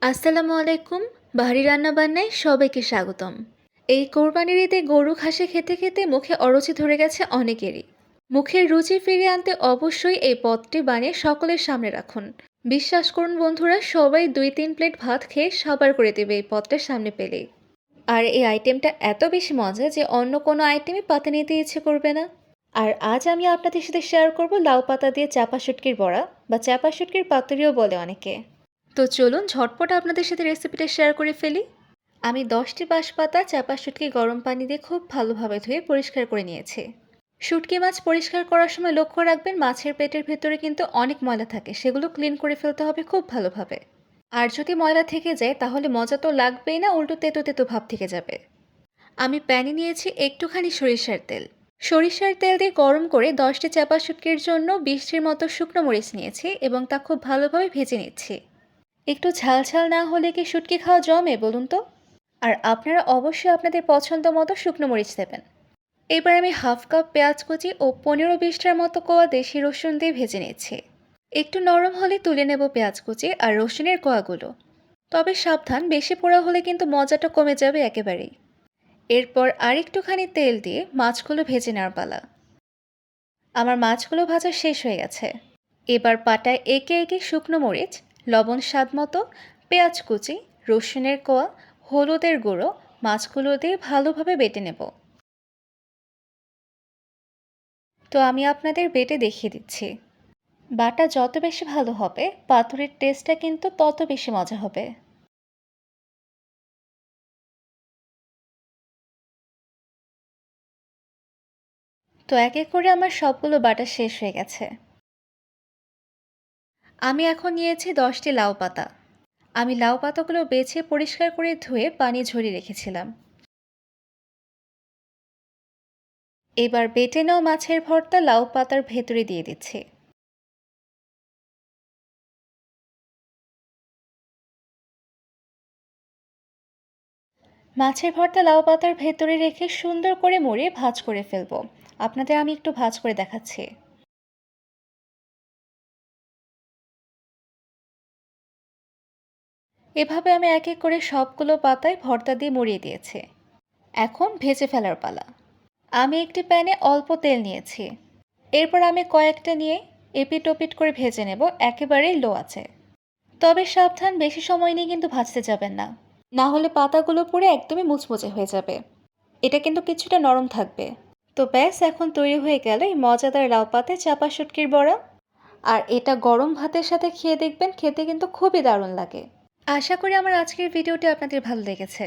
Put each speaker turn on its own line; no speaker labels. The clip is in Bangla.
আসসালামু আলাইকুম। বাহারি রান্নাবান্নায় সবাইকে স্বাগতম। এই কোরবানির ঈদে গরু ঘাসে খেতে খেতে মুখে অরুচি ধরে গেছে অনেকেরই। মুখের রুচি ফিরিয়ে আনতে অবশ্যই এই পদটি বানিয়ে সকলের সামনে রাখুন। বিশ্বাস করুন বন্ধুরা, সবাই 2-3 প্লেট ভাত খেয়ে সাবার করে দেবে এই পদটার সামনে পেলেই। আর এই আইটেমটা এত বেশি মজা যে অন্য কোনো আইটেমই পাতে নিতে ইচ্ছে করবে না। আর আজ আমি আপনাদের সাথে শেয়ার করব লাউ পাতা দিয়ে চাপা শুটকির বড়া, বা চাপা শুটকির পাতুরিও বলে অনেকে। তো চলুন ঝটপট আপনাদের সাথে রেসিপিটা শেয়ার করে ফেলি। আমি 10টি বাঁশপাতা চাপা শুটকি গরম পানি দিয়ে খুব ভালোভাবে ধুয়ে পরিষ্কার করে নিয়েছি। শুটকি মাছ পরিষ্কার করার সময় লক্ষ্য রাখবেন মাছের পেটের ভেতরে কিন্তু অনেক ময়লা থাকে, সেগুলো ক্লিন করে ফেলতে হবে খুব ভালোভাবে। আর যদি ময়লা থেকে যায় তাহলে মজা তো লাগবেই না, উল্টো তেতো তেতো ভাব থেকে যাবে। আমি প্যানে নিয়েছি একটুখানি সরিষার তেল। সরিষার তেল দিয়ে গরম করে 10টি চাপা শুটকির জন্য 20টির মতো শুকনো মরিচ নিয়েছি এবং তা খুব ভালোভাবে ভেজে নিচ্ছি। একটু ঝাল ঝাল না হলে কি শুটকি খাওয়া জমে বলুন তো? আর আপনারা অবশ্যই আপনাদের পছন্দ মতো শুকনো মরিচ দেবেন। এবার আমি হাফ কাপ পেঁয়াজ কুচি ও 15-20টার মতো কোয়া দেশি রসুন দিয়ে ভেজে নিচ্ছি। একটু নরম হলে তুলে নেব পেঁয়াজ কুচি আর রসুনের কোয়াগুলো। তবে সাবধান, বেশি পোড়া হলে কিন্তু মজাটা কমে যাবে একেবারেই। এরপর আরেকটুখানি তেল দিয়ে মাছগুলো ভেজে নেওয়ার পালা। আমার মাছগুলো ভাজা শেষ হয়ে গেছে। এবার পাটায় একে একে শুকনো মরিচ, লবণ স্বাদমতো, পেঁয়াজ কুচি, রসুনের কোয়া, হলুদের গুঁড়ো, মাছগুলো দিয়ে ভালোভাবে বেটে নেব। তো আমি আপনাদের বেটে দেখিয়ে দিচ্ছি। বাটা যত বেশি ভালো হবে পাতুরির টেস্টটা কিন্তু তত বেশি মজা হবে। তো এক এক করে আমার সবগুলো বাটা শেষ হয়ে গেছে। আমি এখন নিয়েছি 10টি লাউ পাতা। আমি লাউ পাতাগুলো বেছে পরিষ্কার করে ধুয়ে পানি ঝরিয়ে রেখেছিলাম। এবার বেটে নেওয়া মাছের ভর্তা লাউ পাতার ভেতরে দিয়ে দিচ্ছি। মাছের ভর্তা লাউ পাতার ভেতরে রেখে সুন্দর করে মুড়িয়ে ভাঁজ করে ফেলবো। আপনাদের আমি একটু ভাঁজ করে দেখাচ্ছি। এভাবে আমি এক এক করে সবগুলো পাতায় ভর্তা দিয়ে মুড়িয়ে দিয়েছি। এখন ভেজে ফেলার পালা। আমি একটি প্যানে অল্প তেল নিয়েছি। এরপর আমি কয়েকটা নিয়ে এপিট ওপিট করে ভেজে নেব একেবারেই লো আছে। তবে সাবধান, বেশি সময় নিয়ে কিন্তু ভাজতে যাবেন না, না হলে পাতাগুলো পুড়ে একদমই মুচমুচে হয়ে যাবে। এটা কিন্তু কিছুটা নরম থাকবে। তো ব্যাস, এখন তৈরি হয়ে গেল এই মজাদার লাউ পাতায় চাপা শুটকির বড়া। আর এটা গরম ভাতের সাথে খেয়ে দেখবেন, খেতে কিন্তু খুবই দারুণ লাগে। আশা করি আমার আজকের ভিডিওটি আপনাদের ভালো লেগেছে।